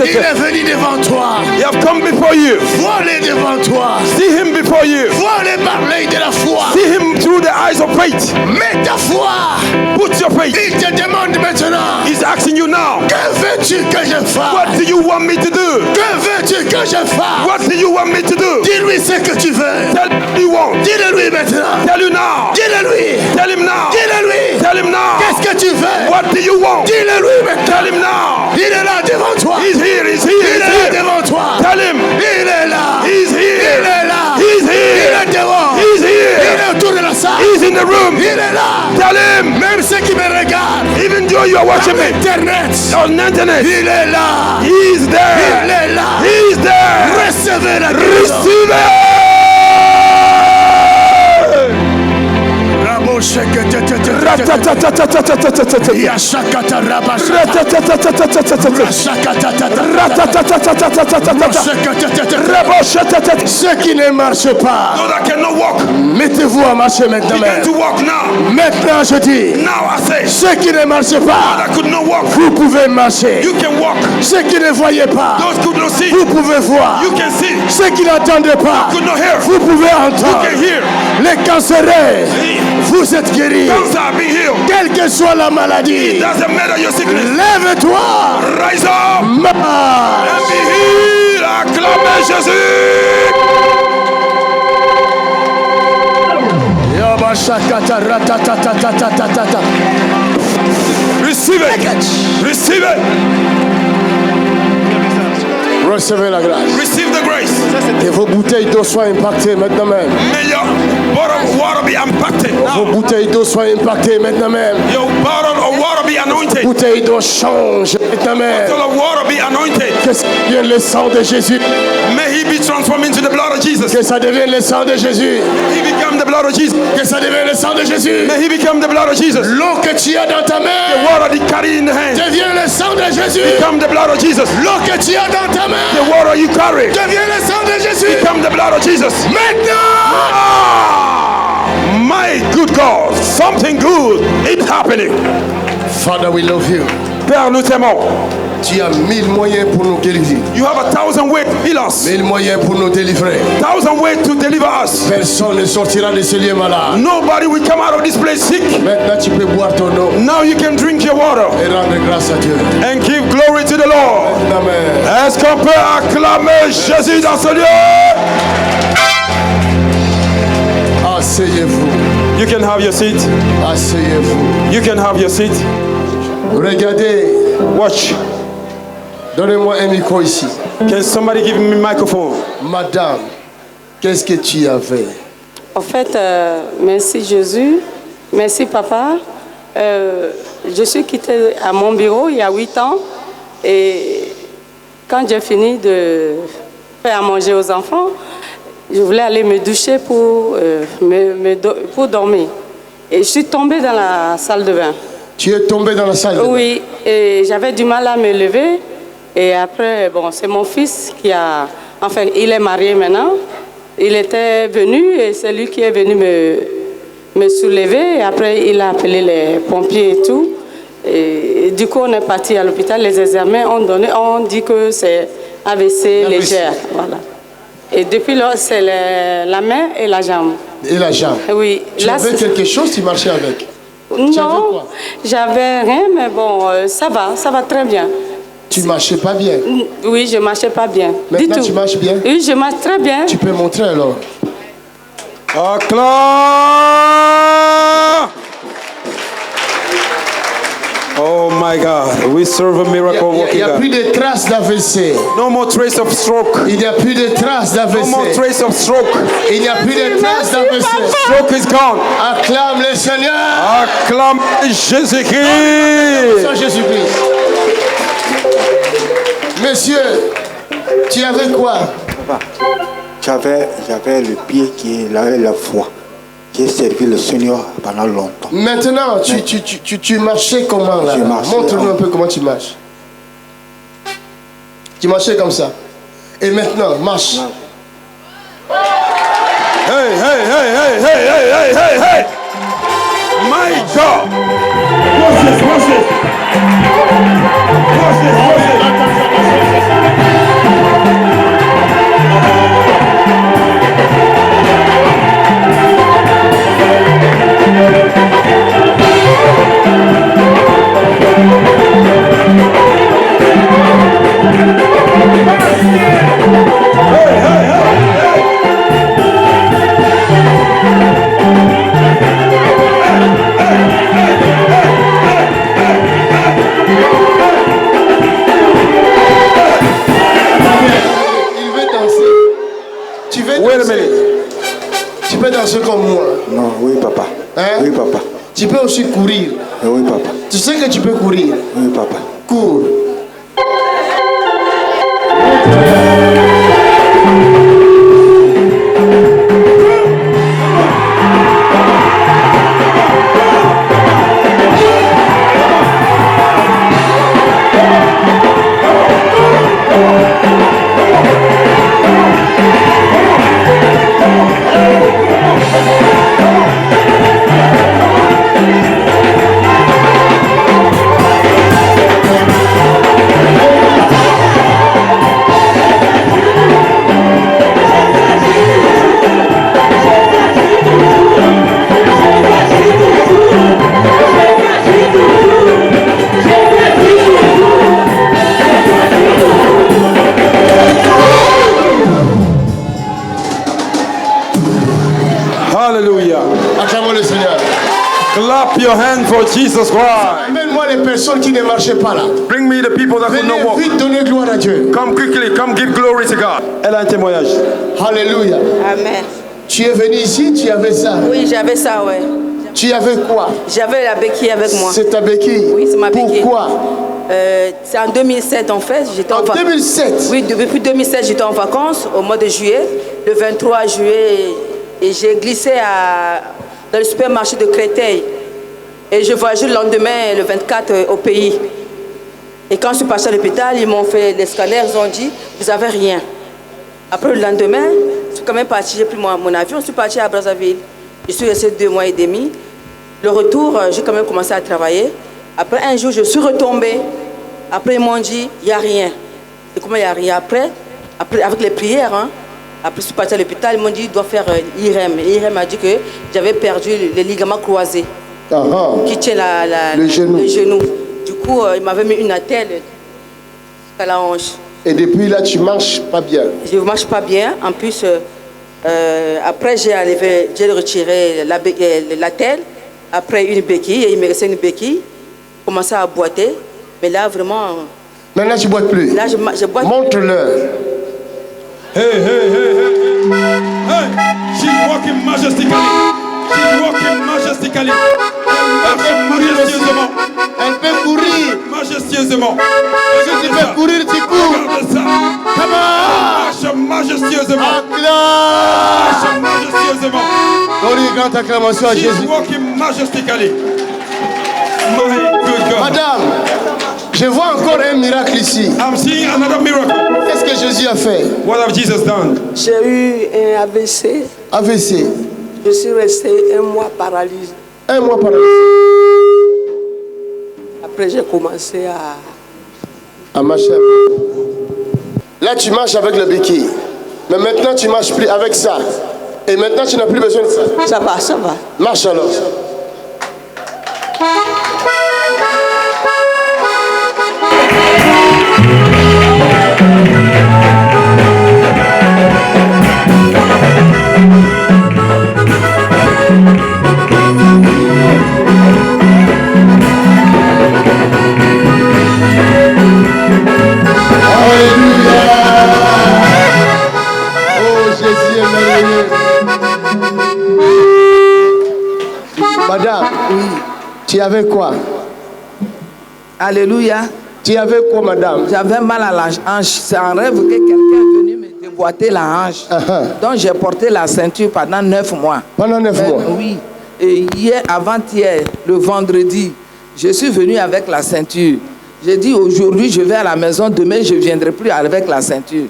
[SPEAKER 2] Il est venu devant toi.
[SPEAKER 1] He have come before you.
[SPEAKER 2] Vois-le devant toi.
[SPEAKER 1] See him before you.
[SPEAKER 2] Vois-le par l'œil de la foi.
[SPEAKER 1] See him through the eyes of faith.
[SPEAKER 2] Mets ta foi.
[SPEAKER 1] Put your faith.
[SPEAKER 2] Il te demande maintenant.
[SPEAKER 1] He's asking you now.
[SPEAKER 2] Que veux-tu que je
[SPEAKER 1] What
[SPEAKER 2] fasse?
[SPEAKER 1] do you want me to do?
[SPEAKER 2] Que veux-tu que je fasse?
[SPEAKER 1] What do you want me to do?
[SPEAKER 2] Dis-lui ce que tu veux.
[SPEAKER 1] Tell him what you want.
[SPEAKER 2] Dis-le-lui maintenant.
[SPEAKER 1] Tell you now.
[SPEAKER 2] Dis-le-lui.
[SPEAKER 1] Tell him now.
[SPEAKER 2] Dis-le-lui.
[SPEAKER 1] Tell him now.
[SPEAKER 2] Qu'est-ce que tu veux?
[SPEAKER 1] What do you want?
[SPEAKER 2] Dis-le-lui maintenant.
[SPEAKER 1] Tell him now.
[SPEAKER 2] Il est là devant toi.
[SPEAKER 1] He's here, he's here,
[SPEAKER 2] Il
[SPEAKER 1] he's
[SPEAKER 2] est là
[SPEAKER 1] here.
[SPEAKER 2] devant toi.
[SPEAKER 1] Tell him.
[SPEAKER 2] Il est là.
[SPEAKER 1] He's
[SPEAKER 2] Il
[SPEAKER 1] here.
[SPEAKER 2] est là.
[SPEAKER 1] He's
[SPEAKER 2] Il
[SPEAKER 1] here.
[SPEAKER 2] est dehors.
[SPEAKER 1] He's
[SPEAKER 2] Il
[SPEAKER 1] here.
[SPEAKER 2] est autour de la salle.
[SPEAKER 1] He's in the room.
[SPEAKER 2] Il est là.
[SPEAKER 1] Tell him.
[SPEAKER 2] Même ceux qui me regardent.
[SPEAKER 1] Even though you are watching me
[SPEAKER 2] Internet.
[SPEAKER 1] on internet,
[SPEAKER 2] Il est là.
[SPEAKER 1] he's
[SPEAKER 2] Il
[SPEAKER 1] there.
[SPEAKER 2] est là.
[SPEAKER 1] He's there.
[SPEAKER 2] Recevez la guérison.
[SPEAKER 1] Receive it.
[SPEAKER 2] Ratatatatatatatata. Yashakata rabashata. Rashakatatatata. Ceux qui ne marchent pas,
[SPEAKER 1] Those that cannot walk,
[SPEAKER 2] mettez-vous à marcher maintenant.
[SPEAKER 1] begin to walk now.
[SPEAKER 2] Maintenant, je dis,
[SPEAKER 1] Now I say,
[SPEAKER 2] ceux qui ne marchent pas,
[SPEAKER 1] that could not walk,
[SPEAKER 2] vous pouvez marcher.
[SPEAKER 1] you can walk.
[SPEAKER 2] Ceux qui ne voyaient pas,
[SPEAKER 1] Those could not see,
[SPEAKER 2] vous pouvez voir.
[SPEAKER 1] you can see.
[SPEAKER 2] Ceux qui n'entendaient pas,
[SPEAKER 1] Could not hear,
[SPEAKER 2] vous pouvez
[SPEAKER 1] you
[SPEAKER 2] entendre.
[SPEAKER 1] can hear.
[SPEAKER 2] Les cancéreux, vous êtes guéris.
[SPEAKER 1] Cancer be healed.
[SPEAKER 2] Quelle que soit la maladie,
[SPEAKER 1] Doesn't matter your sickness.
[SPEAKER 2] lève-toi.
[SPEAKER 1] Rise up
[SPEAKER 2] Marche.
[SPEAKER 1] and be healed. Acclamez Jésus.
[SPEAKER 2] Yabashakata ratatatatatatatata.
[SPEAKER 1] Receive it. Receive it.
[SPEAKER 2] Recevez la grâce.
[SPEAKER 1] Receive the grace.
[SPEAKER 2] Et vos bouteilles d'eau soient impactées maintenant même.
[SPEAKER 1] May your bottle of water be impacted
[SPEAKER 2] Vos
[SPEAKER 1] now.
[SPEAKER 2] bouteilles d'eau soient impactées maintenant même.
[SPEAKER 1] Your bottle of water be anointed.
[SPEAKER 2] Bouteilles d'eau change maintenant même.
[SPEAKER 1] Bottle of water be anointed.
[SPEAKER 2] Que ça devienne le sang de Jésus.
[SPEAKER 1] May he be transformed into the blood of Jesus.
[SPEAKER 2] Que ça devienne le sang de Jésus.
[SPEAKER 1] He become the blood of Jesus.
[SPEAKER 2] Que ça devienne le sang de Jésus.
[SPEAKER 1] May he become the blood of Jesus.
[SPEAKER 2] L'eau que tu as dans ta
[SPEAKER 1] The
[SPEAKER 2] main
[SPEAKER 1] water that you carry in the hand
[SPEAKER 2] devient le sang de Jésus.
[SPEAKER 1] become the blood of Jesus.
[SPEAKER 2] L'eau que tu as dans ta main
[SPEAKER 1] The water you carry
[SPEAKER 2] devient le sang de Jésus.
[SPEAKER 1] become the blood of Jesus.
[SPEAKER 2] Maintenant,
[SPEAKER 1] Ah, my good God, something good is happening.
[SPEAKER 2] Father, we love you.
[SPEAKER 1] Père, nous t'aimons.
[SPEAKER 2] Tu as 1000 moyens pour nous guérir.
[SPEAKER 1] You have 1,000 ways to heal us.
[SPEAKER 2] 1000 moyens pour nous délivrer.
[SPEAKER 1] 1,000 ways to deliver us.
[SPEAKER 2] Personne ne sortira de ce lieu malade.
[SPEAKER 1] Nobody will come out of this place sick.
[SPEAKER 2] Maintenant, tu peux boire ton eau
[SPEAKER 1] Now you can drink your water
[SPEAKER 2] et rendre grâce à Dieu.
[SPEAKER 1] and give glory to the Lord.
[SPEAKER 2] Amen.
[SPEAKER 1] Est-ce qu'on peut acclamer Jésus dans ce lieu?
[SPEAKER 2] Asseyez-vous.
[SPEAKER 1] You can have your seat.
[SPEAKER 2] Asseyez-vous.
[SPEAKER 1] You can have your seat.
[SPEAKER 2] Regardez.
[SPEAKER 1] Watch.
[SPEAKER 2] Donnez-moi un micro ici.
[SPEAKER 1] Can somebody give me a microphone?
[SPEAKER 2] Madame, qu'est-ce que tu avais?
[SPEAKER 3] En fait, merci Jésus, merci papa. Je suis quittée à mon bureau il y a 8 ans et quand j'ai fini de faire à manger aux enfants, je voulais aller me doucher pour dormir. Et je suis tombée dans la salle de bain.
[SPEAKER 2] Tu es tombé dans la salle de bain?
[SPEAKER 3] Oui, et j'avais du mal à me lever. Et après, bon, c'est mon fils qui a... Enfin, il est marié maintenant. Il était venu et c'est lui qui est venu me soulever. Et après, il a appelé les pompiers et tout. Et du coup, on est parti à l'hôpital. Les examens ont dit que c'est AVC légère. Voilà. Et depuis là, c'est la main et la jambe.
[SPEAKER 2] Et la jambe?
[SPEAKER 3] Oui.
[SPEAKER 2] Tu avais quelque chose, tu marchais avec?
[SPEAKER 3] Non, j'avais rien, mais bon, ça va très bien.
[SPEAKER 2] Tu marchais pas bien?
[SPEAKER 3] Oui, je marchais pas bien.
[SPEAKER 2] Maintenant,
[SPEAKER 3] du tout.
[SPEAKER 2] tu marches bien?
[SPEAKER 3] Oui, je marche très bien.
[SPEAKER 2] Tu peux montrer alors?
[SPEAKER 1] Acclaim! Oh my God, we serve a miracle
[SPEAKER 2] Il
[SPEAKER 1] working
[SPEAKER 2] n'y a
[SPEAKER 1] God.
[SPEAKER 2] plus de traces d'AVC.
[SPEAKER 1] No more trace of stroke.
[SPEAKER 2] Il n'y a plus de traces
[SPEAKER 1] No more
[SPEAKER 2] d'AVC.
[SPEAKER 1] trace of stroke.
[SPEAKER 2] Il n'y a plus de traces d'AVC.
[SPEAKER 1] Stroke is gone.
[SPEAKER 2] Acclame le Seigneur.
[SPEAKER 1] Acclame Jésus-Christ.
[SPEAKER 2] Sans Jésus-Christ. Monsieur, tu avais quoi?
[SPEAKER 4] J'avais le pied qui avait la foi. J'ai servi le Seigneur pendant longtemps.
[SPEAKER 2] Maintenant, tu marchais comment là?
[SPEAKER 4] Je marchais,
[SPEAKER 2] Montre-nous un peu comment tu marches. Tu marchais comme ça. Et maintenant, marche.
[SPEAKER 1] Hey, hey, hey, hey, hey, hey, hey, hey, hey. My God. Watch this, watch this. Watch this, watch this. Hey, hey, hey, hey. Wait a minute.
[SPEAKER 2] Tu peux danser comme moi.
[SPEAKER 4] Non, oui, papa.
[SPEAKER 2] Hein?
[SPEAKER 4] Oui, papa.
[SPEAKER 2] Tu peux aussi courir.
[SPEAKER 4] Oui, papa.
[SPEAKER 2] Tu sais que tu peux courir.
[SPEAKER 4] Oui, papa.
[SPEAKER 2] Cours.
[SPEAKER 1] Hallelujah.
[SPEAKER 2] Acclamons le Seigneur.
[SPEAKER 1] Clap your hand for Jesus Christ.
[SPEAKER 2] Amène-moi les personnes qui ne marchaient pas là.
[SPEAKER 1] Bring me the people that could not
[SPEAKER 2] Venez
[SPEAKER 1] walk.
[SPEAKER 2] vite donner gloire à Dieu.
[SPEAKER 1] Come quickly, come give glory to God. Elle a un témoignage.
[SPEAKER 2] Alléluia.
[SPEAKER 5] Amen.
[SPEAKER 2] Tu es venu ici, tu avais ça.
[SPEAKER 5] Oui, j'avais ça, ouais.
[SPEAKER 2] Tu avais quoi?
[SPEAKER 5] J'avais la béquille avec moi.
[SPEAKER 2] C'est ta béquille?
[SPEAKER 5] Oui, c'est ma béquille.
[SPEAKER 2] Pourquoi?
[SPEAKER 5] C'est en 2007 en fait. J'étais
[SPEAKER 2] En 2007?
[SPEAKER 5] Oui, depuis 2007, j'étais en vacances au mois de juillet. Le 23 juillet, et j'ai glissé dans le supermarché de Créteil. Et je voyageais le lendemain, le 24, au pays. Et quand je suis passée à l'hôpital, ils m'ont fait des scanners, ils ont dit, vous n'avez rien. Après le lendemain, je suis quand même partie, j'ai pris mon avion, je suis partie à Brazzaville. Je suis restée 2 mois et demi. Le retour, j'ai quand même commencé à travailler. Après un jour, je suis retombée. Après, ils m'ont dit, il n'y a rien. Et comment il n'y a rien? Après, avec les prières, hein, après, je suis partie à l'hôpital, ils m'ont dit, il doit faire l'IRM. Et l'IRM a dit que j'avais perdu les ligaments croisés qui tiennent le genou. Du coup, il m'avait mis une attelle à la hanche.
[SPEAKER 2] Et depuis là, tu marches pas bien.
[SPEAKER 5] Je ne marche pas bien. En plus, après, j'ai retiré l'attelle. Après, une béquille. Et il me restait une béquille. J'ai commencé à boiter. Mais là, vraiment...
[SPEAKER 2] Maintenant, tu ne boites plus.
[SPEAKER 5] Là, je boite.
[SPEAKER 2] Montre-leur.
[SPEAKER 1] Hey, hey, hey, hey, hey. Hey, she's walking majestically. She's walking majestically. Elle marche majestueusement.
[SPEAKER 2] Elle peut courir.
[SPEAKER 1] Majestueusement.
[SPEAKER 2] Si tu peux courir, tu cours.
[SPEAKER 1] Regarde ça.
[SPEAKER 2] Come on.
[SPEAKER 1] Marche majestueusement.
[SPEAKER 2] Acclame.
[SPEAKER 1] Marche majestueusement.
[SPEAKER 2] Donne une grande acclamation à
[SPEAKER 1] She's
[SPEAKER 2] Jésus.
[SPEAKER 1] walking majestically. My good God.
[SPEAKER 2] Madame, je vois encore un miracle ici.
[SPEAKER 1] I'm seeing another miracle.
[SPEAKER 2] Qu'est-ce que Jésus a fait?
[SPEAKER 1] What have Jesus done?
[SPEAKER 6] J'ai eu un AVC.
[SPEAKER 2] AVC.
[SPEAKER 6] Je suis resté 1 mois paralysé.
[SPEAKER 2] 1 mois paralysé.
[SPEAKER 6] Après, j'ai commencé
[SPEAKER 2] à marcher. Là, tu marches avec le béquille. Mais maintenant, tu marches plus avec ça. Et maintenant, tu n'as plus besoin de ça.
[SPEAKER 6] Ça va, ça va.
[SPEAKER 2] Marche alors. Madame, oui. Tu avais quoi?
[SPEAKER 6] Alléluia.
[SPEAKER 2] Tu avais quoi, madame?
[SPEAKER 6] J'avais mal à la hanche. C'est un rêve que quelqu'un est venu me déboîter la hanche. Donc j'ai porté la ceinture pendant 9 mois.
[SPEAKER 2] Pendant 9 mois?
[SPEAKER 6] Oui. Et hier, avant-hier, le vendredi, je suis venu avec la ceinture. J'ai dit aujourd'hui je vais à la maison, demain je ne viendrai plus avec la ceinture.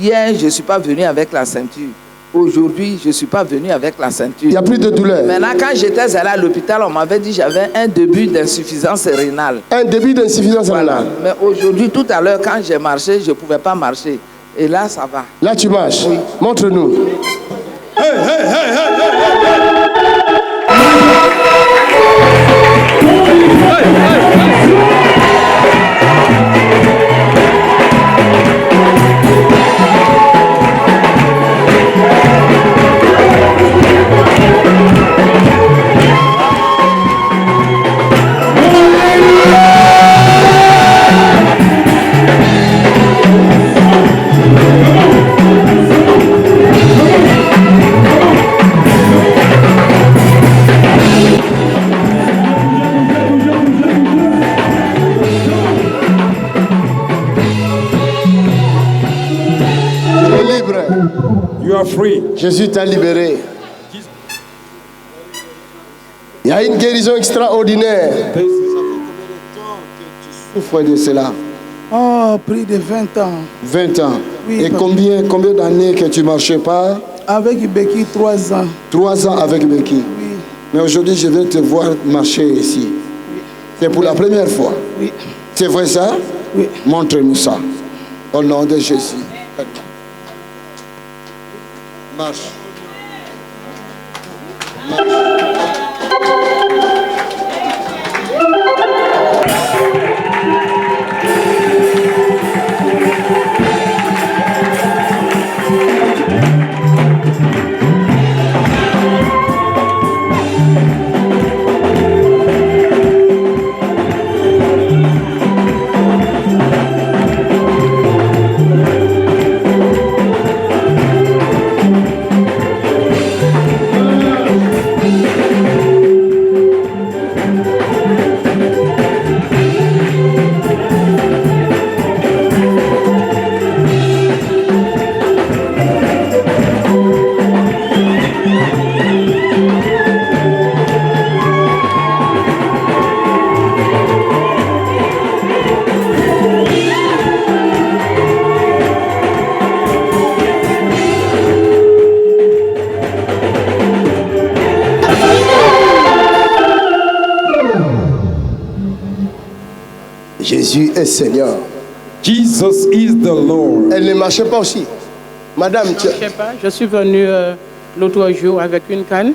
[SPEAKER 6] Hier, je ne suis pas venu avec la ceinture. Aujourd'hui, je ne suis pas venu avec la ceinture.
[SPEAKER 2] Il n'y a plus de douleur.
[SPEAKER 6] Maintenant, quand j'étais allé à l'hôpital, on m'avait dit que j'avais un début d'insuffisance rénale.
[SPEAKER 2] Un début d'insuffisance rénale.
[SPEAKER 6] Mais aujourd'hui, tout à l'heure, quand j'ai marché, je ne pouvais pas marcher. Et là, ça va.
[SPEAKER 2] Là, tu marches?
[SPEAKER 6] Oui.
[SPEAKER 2] Montre-nous.
[SPEAKER 1] Hey, hey, hey, hey, hey, hey. free.
[SPEAKER 2] Jésus t'a libéré. Il y a une guérison extraordinaire. Tu souffres de cela.
[SPEAKER 7] Oh, plus de 20 ans.
[SPEAKER 2] 20 ans.
[SPEAKER 7] Oui,
[SPEAKER 2] Et combien d'années que tu ne marchais pas?
[SPEAKER 7] Avec Becky, 3 ans.
[SPEAKER 2] 3 ans avec Becky.
[SPEAKER 7] Oui.
[SPEAKER 2] Mais aujourd'hui, je viens te voir marcher ici. C'est pour la première fois.
[SPEAKER 7] Oui.
[SPEAKER 2] C'est vrai ça?
[SPEAKER 7] Oui.
[SPEAKER 2] Montre-nous ça. Au nom de Jésus. Marche. Jésus est Seigneur.
[SPEAKER 1] Jesus is the Lord.
[SPEAKER 2] Elle ne marchait pas aussi. Madame,
[SPEAKER 8] Je ne sais pas, je suis venue l'autre jour avec une canne.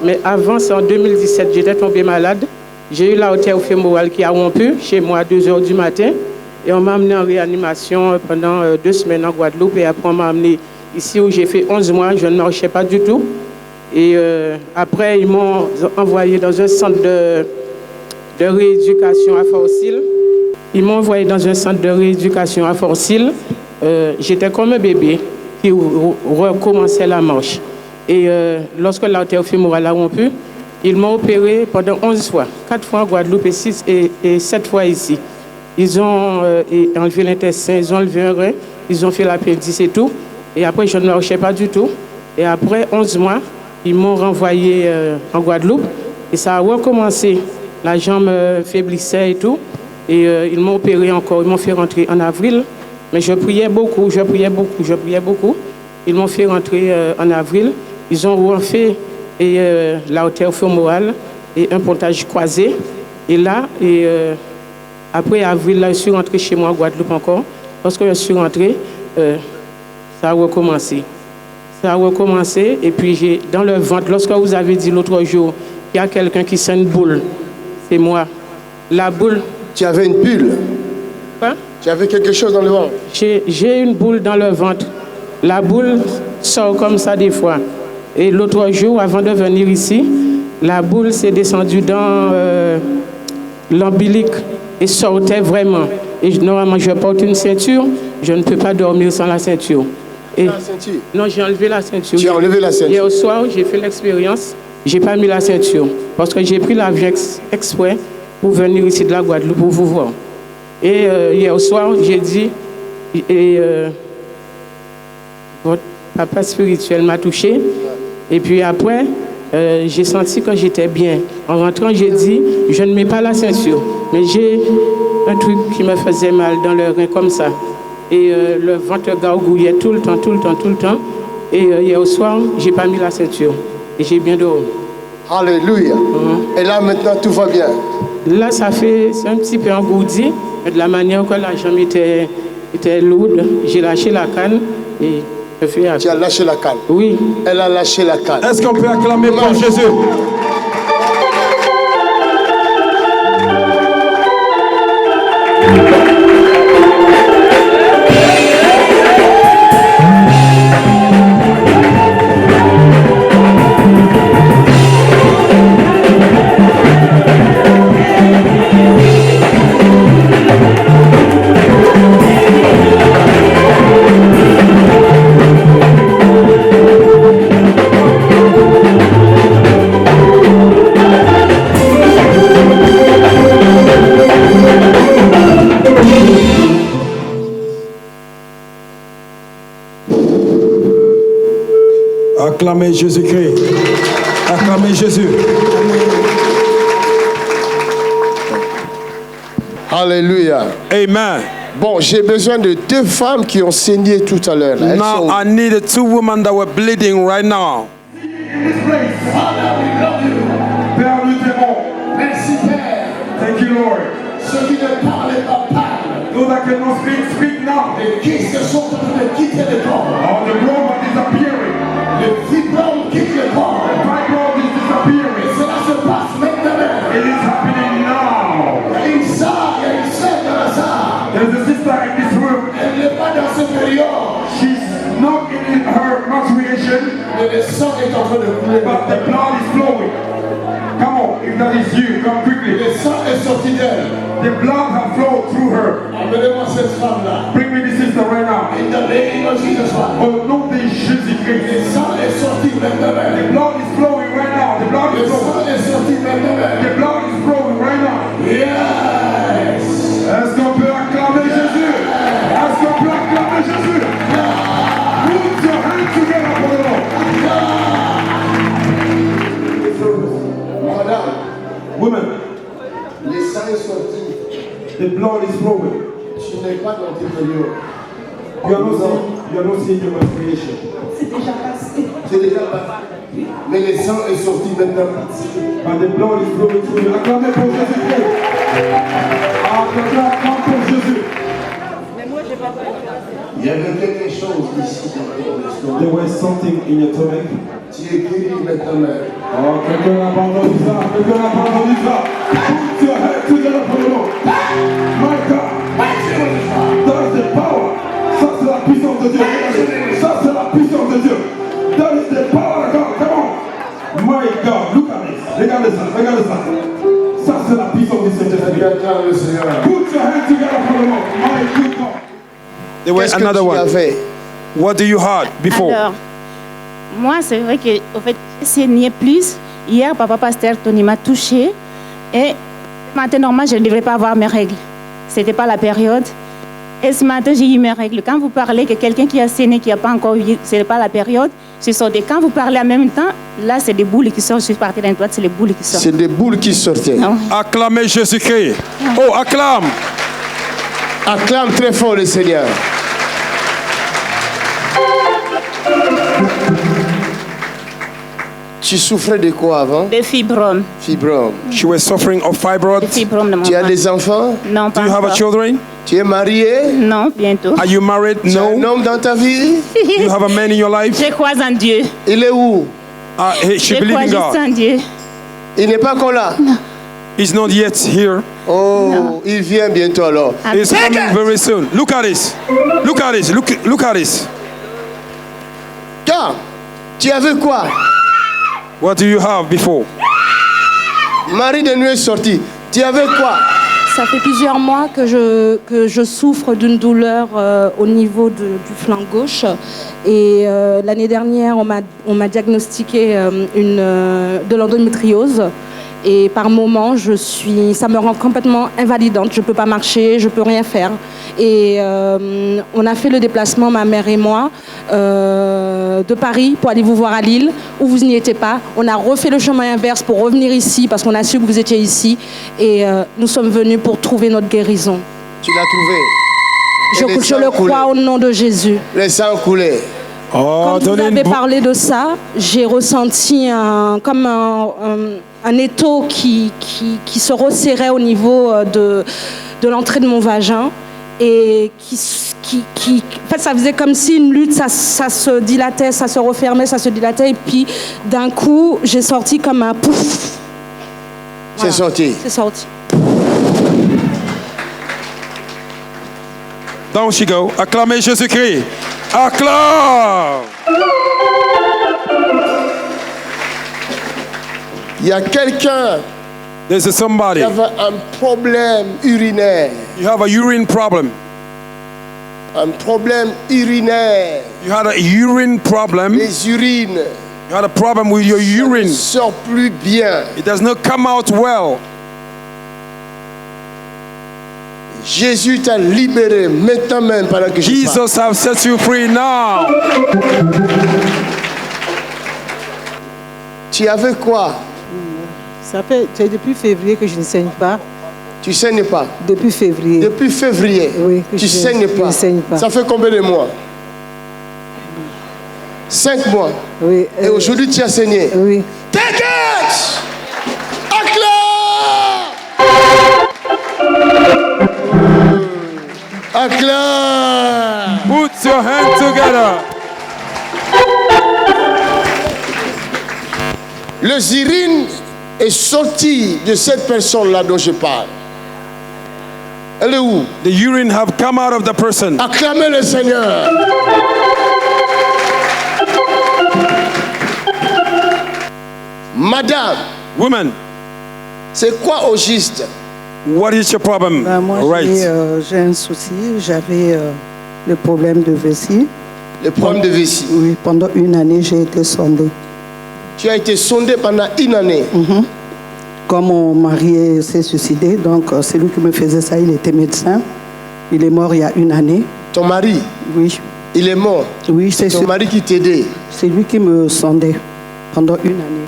[SPEAKER 8] Mais avant, c'est en 2017, j'étais tombée malade. J'ai eu l'artère fémorale qui a rompu chez moi à 2 h du matin. Et on m'a amené en réanimation pendant 2 semaines en Guadeloupe. Et après, on m'a amené ici où j'ai fait 11 mois. Je ne marchais pas du tout. Et après, ils m'ont envoyé dans un centre de rééducation à Fort-Sile. Ils m'ont envoyé dans un centre de rééducation à Fort-Sile. J'étais comme un bébé qui recommençait la marche. Et lorsque l'artère fémorale a rompu, ils m'ont opéré pendant 11 fois. 4 fois en Guadeloupe et 7 fois ici. Ils ont enlevé l'intestin, ils ont enlevé un rein, ils ont fait l'appendice et tout. Et après, je ne marchais pas du tout. Et après 11 mois, ils m'ont renvoyé en Guadeloupe. Et ça a recommencé. La jambe faiblissait et tout. Et ils m'ont opéré encore. Ils m'ont fait rentrer en avril. Mais je priais beaucoup. Ils m'ont fait rentrer en avril. Ils ont refait l'artère fémorale et un pontage croisé. Et là, après avril, là, je suis rentré chez moi en Guadeloupe encore. Lorsque je suis rentré, ça a recommencé. Et puis, dans le ventre, lorsque vous avez dit l'autre jour, il y a quelqu'un qui sent une boule. C'est moi. La boule.
[SPEAKER 2] Tu avais une bulle?
[SPEAKER 8] Quoi?
[SPEAKER 2] Tu avais quelque chose dans le ventre?
[SPEAKER 8] J'ai une boule dans le ventre. La boule sort comme ça des fois. Et l'autre jour, avant de venir ici, la boule s'est descendue dans l'ombilic et sortait vraiment. Et normalement, je porte une ceinture. Je ne peux pas dormir sans la ceinture. Et
[SPEAKER 2] La ceinture?
[SPEAKER 8] non, j'ai enlevé la ceinture.
[SPEAKER 2] Tu as enlevé la ceinture?
[SPEAKER 8] Hier soir, j'ai fait l'expérience. J'ai pas mis la ceinture. Parce que j'ai pris l'avion exprès pour venir ici de la Guadeloupe pour vous voir. Et hier soir, j'ai dit, votre papa spirituel m'a touché. Et puis après, j'ai senti que j'étais bien. En rentrant, j'ai dit, je ne mets pas la ceinture. Mais j'ai un truc qui me faisait mal dans le rein comme ça. Et le ventre gargouillait tout le temps. Et hier soir, j'ai pas mis la ceinture. Et j'ai bien dormi.
[SPEAKER 2] Alléluia. Et là, maintenant, tout va bien.
[SPEAKER 8] Là, c'est un petit peu engourdi. De la manière que la jambe était lourde, j'ai lâché la canne et je fais après.
[SPEAKER 2] Tu as lâché la canne?
[SPEAKER 8] Oui.
[SPEAKER 2] Elle a lâché la canne.
[SPEAKER 1] Est-ce qu'on peut acclamer pour Jésus? Acclamez Jésus-Christ. Acclamez Jésus.
[SPEAKER 2] Alléluia.
[SPEAKER 1] Amen.
[SPEAKER 2] Bon, j'ai besoin de 2 femmes qui ont saigné tout à l'heure.
[SPEAKER 1] Now I need 2 women that were bleeding right now.
[SPEAKER 9] Père, nous t'aimons. Merci, Père. Thank you, Lord. Ceux qui ne parlaient pas parlent. Those that cannot speak, speak now. Les kystes sont en train de quitter le corps. Oh, the blood is disappearing. Le fibrome quitte le corps. The fibroid is disappearing. Et cela se passe maintenant. It is happening now. Il y a une sœur dans la salle. There's a sister in this room. Elle n'est pas dans cette période. She's not in her menstruation. Mais le sang est en train de couler. But the blood is flowing. Come on, if that is you, come quickly. Le sang est sorti d'elle. The blood has flowed through her. Amenez-moi cette femme-là. Bring me this sister right now. In the name of Jesus Christ. Au nom de Jésus-Christ. Le sang est sorti maintenant. The blood is flowing right now. The blood is flowing. Le sang est sorti maintenant. The blood is flowing right now. Yes. Est-ce qu'on peut acclamer Jésus? Est-ce qu'on peut acclamer Jésus? Put your hands together for the Lord. Madame, women, le sang est sorti. The blood is flowing. Tu n'es pas dans tes périodes. You are not seeing your menstruation. C'est déjà passé. C'est déjà passé. Mais le sang est sorti maintenant. But the blood is flowing through you. Acclamez pour Jésus-Christ. Acclamez pour Jésus. Mais moi, j'ai pas compris. Il y avait quelque chose ici dans ton. There was something in your stomach. Tu es guéri maintenant. Oh, quelqu'un n'a pas entendu ça. Quelqu'un n'a pas entendu ça. Put your head together for the Lord. My God. That is the power. Ça, c'est la puissance de Dieu. Ça, c'est la puissance de Dieu. That is the power of God. Come on. My God. Look at this. Regardez ça. Regardez ça. Ça, c'est la puissance du Seigneur. Put your hands together for the Lord. My good God.
[SPEAKER 1] There was another one. What do you have before?
[SPEAKER 10] Alors, moi, c'est vrai que au fait, j'ai saigné plus. Hier, papa pasteur Tony m'a touché. Et ce matin, normalement, je ne devrais pas avoir mes règles. Ce n'était pas la période. Et ce matin, j'ai eu mes règles. Quand vous parlez que quelqu'un qui a saigné, qui n'a pas encore eu, ce n'est pas la période, je sortais. Quand vous parlez en même temps, là, c'est des boules qui sortent. Je suis partie dans une toile, c'est les boules qui sortent.
[SPEAKER 2] C'est des boules qui sortaient.
[SPEAKER 10] Non.
[SPEAKER 1] Acclamez Jésus-Christ. Oh, acclame.
[SPEAKER 2] Acclame très fort le Seigneur. Tu souffrais de quoi avant?
[SPEAKER 10] Des fibromes.
[SPEAKER 2] Fibromes.
[SPEAKER 1] She was suffering of fibroids.
[SPEAKER 10] Des fibromes de mon
[SPEAKER 2] Tu as des enfants?
[SPEAKER 10] Non, pas
[SPEAKER 1] Do you have
[SPEAKER 10] encore.
[SPEAKER 1] children?
[SPEAKER 2] Tu es marié?
[SPEAKER 10] Non, bientôt.
[SPEAKER 1] Are you married?
[SPEAKER 2] Tu as un
[SPEAKER 1] No.
[SPEAKER 2] homme dans ta vie?
[SPEAKER 1] Do you have a man in your life?
[SPEAKER 10] Je crois en Dieu.
[SPEAKER 2] Il est où?
[SPEAKER 1] She
[SPEAKER 10] Je
[SPEAKER 1] believes
[SPEAKER 10] crois
[SPEAKER 1] in
[SPEAKER 10] juste en
[SPEAKER 1] God.
[SPEAKER 10] Dieu.
[SPEAKER 2] Il n'est pas encore là?
[SPEAKER 10] Non.
[SPEAKER 1] He's not yet here.
[SPEAKER 2] Oh, il vient bientôt alors.
[SPEAKER 1] He's coming very soon. Look at this. Look at this. Look at this.
[SPEAKER 2] Car, tu avais quoi?
[SPEAKER 1] What do you have before?
[SPEAKER 2] Marie de nuit est sortie. Tu avais quoi?
[SPEAKER 11] Ça fait plusieurs mois que je souffre d'une douleur au niveau du flanc gauche. Et l'année dernière, on m'a diagnostiqué de l'endométriose. Et par moments, ça me rend complètement invalidante. Je ne peux pas marcher, je ne peux rien faire. Et on a fait le déplacement, ma mère et moi, de Paris pour aller vous voir à Lille, où vous n'y étiez pas. On a refait le chemin inverse pour revenir ici, parce qu'on a su que vous étiez ici. Et nous sommes venus pour trouver notre guérison.
[SPEAKER 2] Tu l'as trouvé?
[SPEAKER 11] Je le crois au nom de Jésus.
[SPEAKER 2] Le sang coulait.
[SPEAKER 1] Oh,
[SPEAKER 11] quand vous avez parlé de ça, j'ai ressenti comme un étau qui se resserrait au niveau de l'entrée de mon vagin et en fait, ça faisait comme si une lutte, ça se dilatait, ça se refermait, ça se dilatait et puis d'un coup, j'ai sorti comme un pouf.
[SPEAKER 2] Voilà. C'est sorti.
[SPEAKER 11] C'est sorti.
[SPEAKER 1] Down she go. Acclamez Jésus-Christ. Acclame.
[SPEAKER 2] Il y a quelqu'un
[SPEAKER 1] There's somebody.
[SPEAKER 2] qui avait un problème urinaire.
[SPEAKER 1] You have a urine problem.
[SPEAKER 2] Un problème urinaire.
[SPEAKER 1] You had a urine problem.
[SPEAKER 2] Les urines.
[SPEAKER 1] You had a problem with your urine.
[SPEAKER 2] Ça ne sort plus bien.
[SPEAKER 1] It does not come out well.
[SPEAKER 2] Jésus t'a libéré maintenant même pendant que je parle.
[SPEAKER 1] Jesus has set you free now.
[SPEAKER 2] Tu avais quoi?
[SPEAKER 12] C'est depuis février que je ne saigne pas.
[SPEAKER 2] Tu saignes pas?
[SPEAKER 12] Depuis février.
[SPEAKER 2] Depuis février?
[SPEAKER 12] Oui.
[SPEAKER 2] Tu saignes pas?
[SPEAKER 12] Je ne saigne pas.
[SPEAKER 2] Ça fait combien de mois? 5 mois?
[SPEAKER 12] Oui.
[SPEAKER 2] Et aujourd'hui tu as saigné?
[SPEAKER 12] Oui.
[SPEAKER 2] Dégage! Acclame!
[SPEAKER 1] Put your hands together.
[SPEAKER 2] Le zirine est sorti de cette personne-là dont je parle. Elle est où?
[SPEAKER 1] The urine have come out of the person.
[SPEAKER 2] Acclamez le Seigneur. Madame.
[SPEAKER 1] Woman.
[SPEAKER 2] C'est quoi au juste?
[SPEAKER 1] What is your problem?
[SPEAKER 12] Moi, j'ai un souci. J'avais le problème de vessie.
[SPEAKER 2] Le problème de vessie?
[SPEAKER 12] Oui, pendant une année, j'ai été sondée.
[SPEAKER 2] Tu as été sondée pendant une année?
[SPEAKER 12] Quand mon mari s'est suicidé, donc c'est lui qui me faisait ça, il était médecin. Il est mort il y a une année.
[SPEAKER 2] Ton mari?
[SPEAKER 12] Oui.
[SPEAKER 2] Il est mort?
[SPEAKER 12] Oui, c'est
[SPEAKER 2] ton mari qui t'aidait?
[SPEAKER 12] C'est lui qui me sondait pendant une année.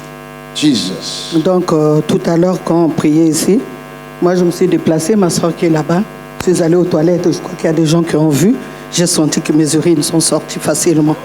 [SPEAKER 2] Jesus.
[SPEAKER 12] Donc tout à l'heure, quand on priait ici, moi je me suis déplacée, ma soeur qui est là-bas, je suis allée aux toilettes, je crois qu'il y a des gens qui ont vu, j'ai senti que mes urines sont sorties facilement.